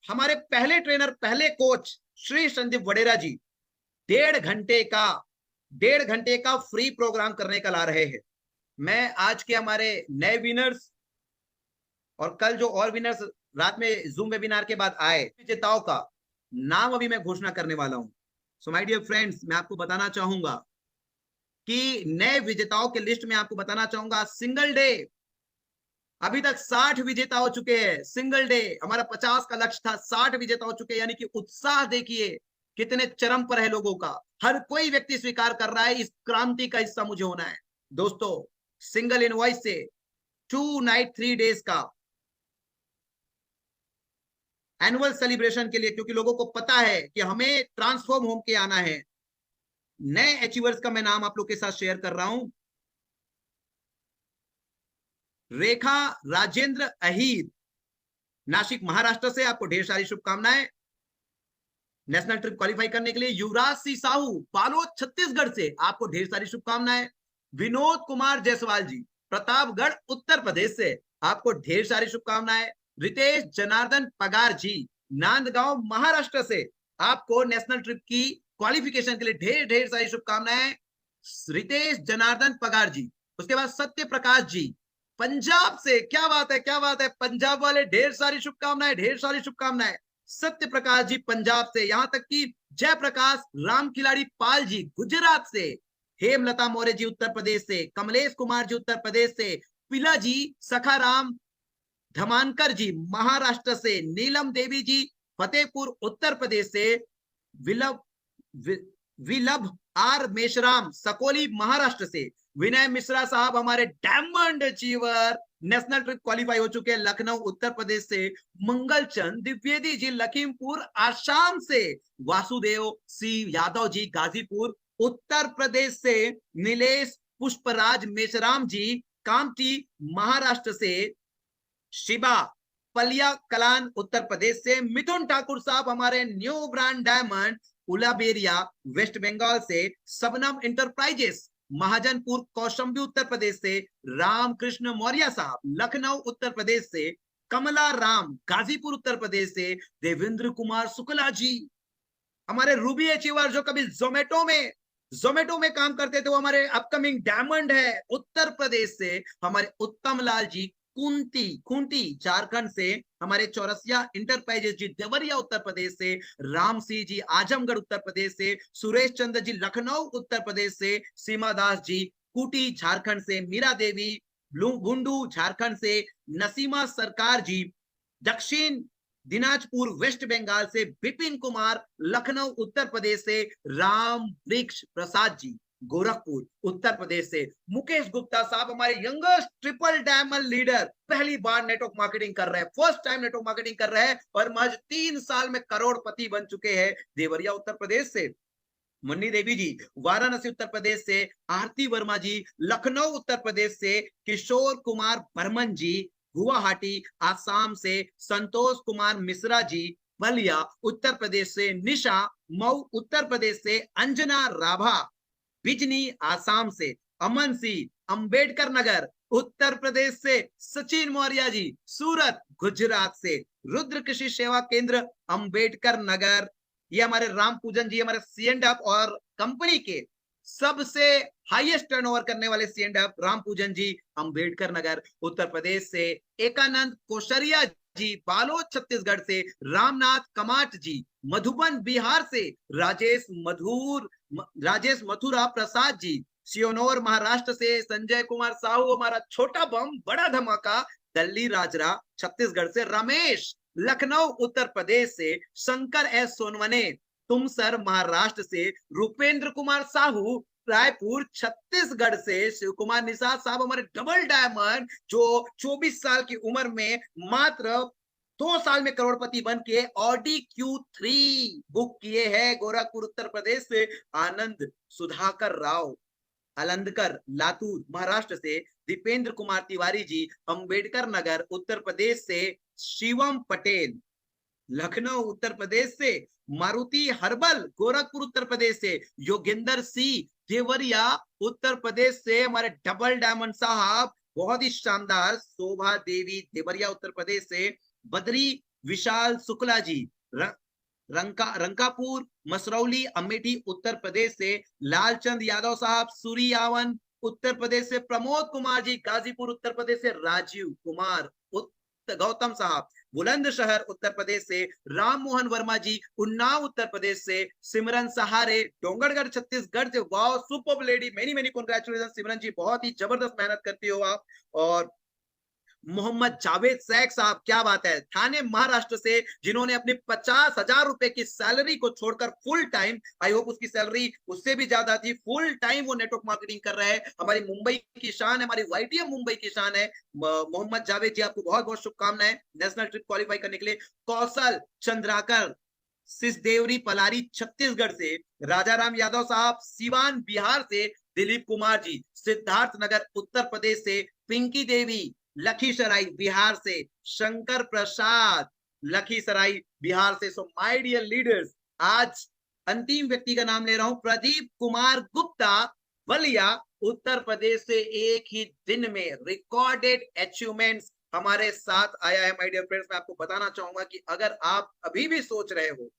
हमारे पहले ट्रेनर, पहले कोच श्री संदीप वडेरा जी 1.5 घंटे का फ्री प्रोग्राम करने का ला रहे हैं। मैं आज के हमारे नए विनर्स और कल जो और विनर्स रात में जूम वेबिनार के बाद आए, विजेताओं का नाम अभी मैं घोषणा करने वाला हूं। सो माय डियर फ्रेंड्स, मैं आपको बताना चाहूंगा कि नए विजेताओं के लिस्ट में आपको बताना चाहूंगा, सिंगल डे अभी तक 60 विजेता हो चुके हैं। सिंगल डे हमारा 50 का लक्ष्य था, 60 विजेता हो चुके हैं। यानी कि उत्साह देखिए कितने चरम पर है लोगों का। हर कोई व्यक्ति स्वीकार कर रहा है इस क्रांति का हिस्सा मुझे होना है। दोस्तों, सिंगल इनवॉइस से 2 नाइट 3 डेज का एनुअल सेलिब्रेशन के लिए, क्योंकि लोगों को पता है कि हमें ट्रांसफॉर्म होकर आना है। नए अचीवर्स का मैं नाम आप लोग के साथ शेयर कर रहा हूं। रेखा राजेंद्र अहीर, नासिक महाराष्ट्र से, आपको ढेर सारी शुभकामनाएं नेशनल ट्रिप क्वालिफाई करने के लिए। युवराज सिंह साहू बालोद छत्तीसगढ़ से, आपको ढेर सारी शुभकामनाएं। विनोद कुमार जायसवाल जी प्रतापगढ़ उत्तर प्रदेश से, आपको ढेर सारी शुभकामनाएं। रितेश जनार्दन पगार जी नांदगांव महाराष्ट्र से, आपको नेशनल ट्रिप की क्वालिफिकेशन के लिए ढेर ढेर सारी शुभकामनाएं रितेश जनार्दन पगार जी। उसके बाद सत्य प्रकाश जी पंजाब से, क्या बात है, क्या बात है, पंजाब वाले ढेर सारी शुभकामनाएं, ढेर सारी शुभकामनाएं। सत्य प्रकाश जी पंजाब से, यहां तक कि जयप्रकाश राम खिलाड़ी पाल जी गुजरात से, हेमलता मौर्य जी उत्तर प्रदेश से, कमलेश कुमार जी उत्तर प्रदेश से, पिला जी सखाराम धमानकर जी महाराष्ट्र से, नीलम देवी जी फतेहपुर उत्तर प्रदेश से, विलभ विलभ आर मेशराम सकोली महाराष्ट्र से, विनय मिश्रा साहब हमारे diamond achiever national trip qualify हो चुके हैं लखनऊ उत्तर प्रदेश से, मंगल चंद द्विवेदी जी लखीमपुर आसाम से, वासुदेव सी यादव जी गाजीपुर उत्तर प्रदेश से, नीलेश पुष्पराज मेशराम जी कामठी महाराष्ट्र से, शिबा पलिया कलान उत्तर प्रदेश से, मिथुन ठाकुर साहब हमारे new brand diamond Uluberia West Bengal से, सबनम इंटरप्राइजेस महाजनपुर कौशंबी उत्तर प्रदेश से, रामकृष्ण मौर्य साहब लखनऊ उत्तर प्रदेश से, कमला राम गाजीपुर उत्तर प्रदेश से, देवेंद्र कुमार शुक्ला जी हमारे रूबी अचीवर जो कभी जोमेटो में काम करते थे, वो हमारे अपकमिंग डायमंड है उत्तर प्रदेश से, हमारे उत्तम लाल जी खूंटी झारखंड से, हमारे चौरसिया इंटरप्राइजेस जी देवरिया उत्तर प्रदेश से, राम सिंह जी आजमगढ़ उत्तर प्रदेश से, सुरेश चंद्र जी लखनऊ उत्तर प्रदेश से, सीमा दास जी कुटी झारखंड से, मीरा देवी बुंडू झारखंड से, नसीमा सरकार जी दक्षिण दिनाजपुर वेस्ट बंगाल से, विपिन कुमार लखनऊ उत्तर प्रदेश से, राम वृक्ष प्रसाद जी गोरखपुर उत्तर प्रदेश से, मुकेश गुप्ता साहब हमारे यंगेस्ट ट्रिपल डायमंड लीडर, पहली बार नेटवर्क मार्केटिंग कर रहे हैं, फर्स्ट टाइम नेटवर्क मार्केटिंग कर रहे हैं और महज 3 साल में करोड़पति बन चुके हैं, देवरिया उत्तर प्रदेश से, मुन्नी देवी जी वाराणसी उत्तर प्रदेश से, आरती वर्मा जी लखनऊ उत्तर प्रदेश से, किशोर कुमार बर्मन जी गुवाहाटी आसाम से, संतोष कुमार मिश्रा जी बलिया उत्तर प्रदेश से, निशा मऊ उत्तर प्रदेश से, अंजना राभा बिजनी आसाम से, अमन सिंह अंबेडकर नगर उत्तर प्रदेश से, सचिन मौर्य जी सूरत गुजरात से, रुद्र कृषि सेवा केंद्र अंबेडकर नगर, ये हमारे राम पूजन जी हमारे सी&एफ और कंपनी के सबसे हाईएस्ट टर्नओवर करने वाले सी&एफ राम पूजन जी अंबेडकर नगर उत्तर प्रदेश से, एकानंद कोशरिया जी बालोद छत्तीसगढ़ से, रामनाथ कमाट जी मधुबन बिहार से, राजेश मथुरा प्रसाद जी सियोनौर महाराष्ट्र से, संजय कुमार साहू हमारा छोटा बम बड़ा धमाका दल्ली राजरा छत्तीसगढ़ से, रमेश लखनऊ उत्तर प्रदेश से, शंकर एस सोनवने तुमसर महाराष्ट्र से, रूपेंद्र कुमार साहू रायपुर छत्तीसगढ़ से, शिव कुमार निषाद साहब हमारे डबल डायमंड जो 24 साल की उम्र में मात्र 2 साल में करोड़पति बन के ऑडी Q3 बुक किए हैं, गोरखपुर उत्तर प्रदेश से, आनंद सुधाकर राव अलंदकर लातूर महाराष्ट्र से, दीपेंद्र कुमार तिवारी जी अंबेडकर नगर उत्तर प्रदेश से, शिवम पटेल लखनऊ उत्तर प्रदेश से, मारुति हर्बल गोरखपुर उत्तर प्रदेश से, योगेंद्र सिंह देवरिया उत्तर प्रदेश से, हमारे डबल डायमंड साहब बहुत ही शानदार, शोभा देवी देवरिया उत्तर प्रदेश से, बद्री विशाल शुक्ला जी रंकापुर मसरौली अमेठी उत्तर प्रदेश से, लालचंद यादव साहब सूरियावन उत्तर प्रदेश से, प्रमोद कुमार जी गाजीपुर उत्तर प्रदेश से, राजीव कुमार गौतम साहब बुलंदशहर उत्तर प्रदेश से, राम मोहन वर्मा जी उन्नाव उत्तर प्रदेश से, सिमरन सहारे डोंगरगढ़ छत्तीसगढ़ से, wow super lady, many many congratulation Simran ji, बहुत ही जबरदस्त मेहनत करती हो आप, और मोहम्मद जावेद शेख साहब क्या बात है थाने महाराष्ट्र से, जिन्होंने अपनी 50,000 रुपए की सैलरी को छोड़कर फुल टाइम, आई होप उसकी सैलरी उससे भी ज्यादा थी, फुल टाइम वो नेटवर्क मार्केटिंग कर रहे हैं, हमारी मुंबई की शान है, हमारी YTM मुंबई की शान है, मोहम्मद जावेद जी आपको बहुत बहुत शुभकामनाएं नेशनल ट्रिप क्वालिफाई करने के लिए। कौशल चंद्राकर सिसदेवरी पलारी छत्तीसगढ़ से, राजाराम यादव साहब सिवान बिहार से, दिलीप कुमार जी सिद्धार्थ नगर उत्तर प्रदेश से, पिंकी देवी लखीसराय बिहार से, शंकर प्रसाद लखीसराय बिहार से। सो माय डियर लीडर्स, आज अंतिम व्यक्ति का नाम ले रहा हूं, प्रदीप कुमार गुप्ता बलिया उत्तर प्रदेश से। एक ही दिन में रिकॉर्डेड अचीवमेंट्स हमारे साथ आया है। माय डियर फ्रेंड्स, मैं आपको बताना चाहूंगा कि अगर आप अभी भी सोच रहे हो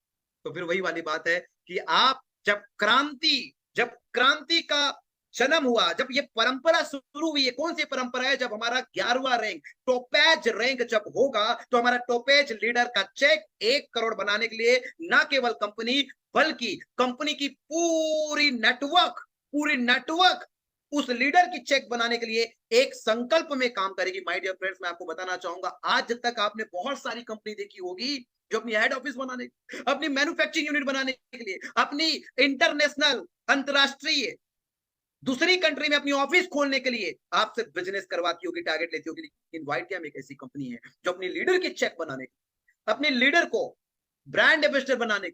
तो फिर वही वाली बात है कि आप जब क्रांति का जन्म हुआ, जब ये परंपरा शुरू हुई है, कौन सी परंपरा है, जब हमारा 11वां रैंक टोपेज रैंक जब होगा तो हमारा टोपेज लीडर का चेक 1 करोड़ बनाने के लिए ना केवल कंपनी बल्कि कंपनी की पूरी नेटवर्क उस लीडर की चेक बनाने के लिए एक संकल्प में काम करेगी। माय डियर फ्रेंड्स, मैं आपको बताना चाहूंगा, आज तक आपने बहुत सारी कंपनी देखी होगी जो अपनी हेड ऑफिस बनाने, अपनी मैन्युफैक्चरिंग यूनिट बनाने के लिए, अपनी इंटरनेशनल अंतरराष्ट्रीय दूसरी कंट्री में अपनी ऑफिस खोलने के लिए आपसे बिजनेस करवाती होगी, टारगेट लेती होगी। लेकिन वाईटीएम एक ऐसी कंपनी है जो अपनी लीडर की चेक बनाने, अपने लीडर को ब्रांड एम्बेसडर बनाने,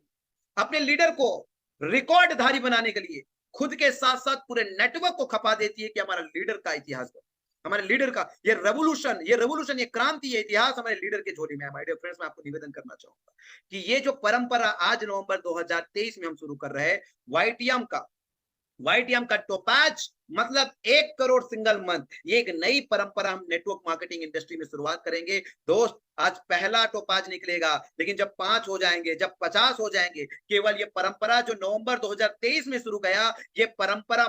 अपने लीडर को रिकॉर्डधारी बनाने के लिए खुद के साथ साथ पूरे नेटवर्क को खपा देती है कि हमारा लीडर का इतिहास, हमारे लीडर का ये रेवोल्यूशन, ये क्रांति, ये इतिहास हमारे लीडर के झोली में है। माय डियर फ्रेंड्स, मैं आपको निवेदन करना चाहूंगा कि ये जो परंपरा आज नवंबर 2023 में हम शुरू कर रहे हैं, वाईटीएम का टोपाज मतलब 1 करोड़ सिंगल मंथ, ये एक नई परंपरा हम नेटवर्क मार्केटिंग इंडस्ट्री में शुरुआत करेंगे। दोस्त, आज पहला टोपाज निकलेगा, लेकिन जब 5 हो जाएंगे, जब 50 हो जाएंगे, केवल ये परंपरा जो नवंबर 2023 में शुरू गया, ये परंपरा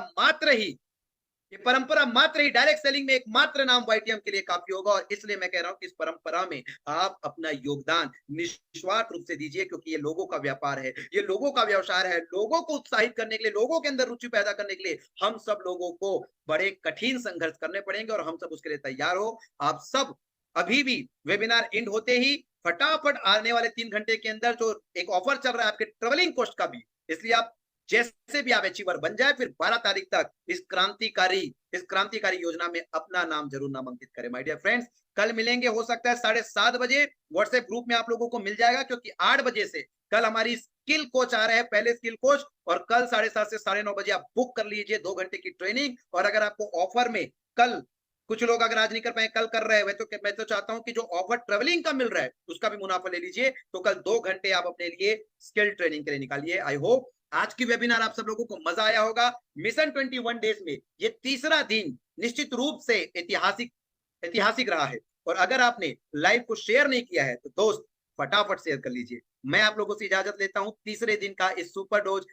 मात्र ही डायरेक्ट सेलिंग में एक मात्र नाम वाईटीएम के लिए काफी होगा। और इसलिए मैं कह रहा हूं कि इस परंपरा में आप अपना योगदान निस्वार्थ रूप से दीजिए, क्योंकि ये लोगों का व्यापार है, ये लोगों का व्यवसाय है। लोगों को उत्साहित करने के लिए, लोगों के अंदर रुचि पैदा करने के लिए हम सब लोगों को बड़े कठिन संघर्ष करने पड़ेंगे और हम सब उसके लिए तैयार हो। आप सब अभी भी वेबिनार एंड होते ही फटाफट आने वाले 3 घंटे के अंदर जो एक ऑफर चल रहा है आपके ट्रेवलिंग कॉस्ट का भी, इसलिए आप जैसे भी आप अचीवर बन जाए, फिर 12 तारीख तक इस क्रांतिकारी योजना में अपना नाम जरूर नामांकित करें। माय डियर फ्रेंड्स, कल मिलेंगे, हो सकता है 7:30 बजे व्हाट्सएप ग्रुप में आप लोगों को मिल जाएगा, क्योंकि 8 बजे से कल हमारी स्किल कोच आ रहे हैं, पहले स्किल कोच, और कल 7:30 से 9:30 बजे आप बुक कर लीजिए 2 घंटे की ट्रेनिंग। और अगर आपको ऑफर में कल, कुछ लोग अगर आज नहीं कर पाए, कल कर रहे हैं, तो मैं तो चाहता हूं कि जो ऑफर ट्रेवलिंग का मिल रहा है उसका भी मुनाफा ले लीजिए। तो कल 2 घंटे आप अपने लिए स्किल ट्रेनिंग के लिए निकालिए। आई होप आज की वेबिनार आप सब लोगों को मजा आया होगा। मिशन 21 डेज में ये तीसरा दिन निश्चित रूप से ऐतिहासिक रहा है। और अगर आपने लाइव को शेयर नहीं किया है तो दोस्त फटाफट शेयर कर लीजिए। मैं आप लोगों से इजाजत लेता हूं तीसरे दिन का इस सुपर डोज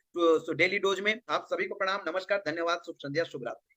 डेली डोज में। आप सभी को प्रणाम, नमस्कार, धन्यवाद, शुभ संध्या, शुभ रात्रि।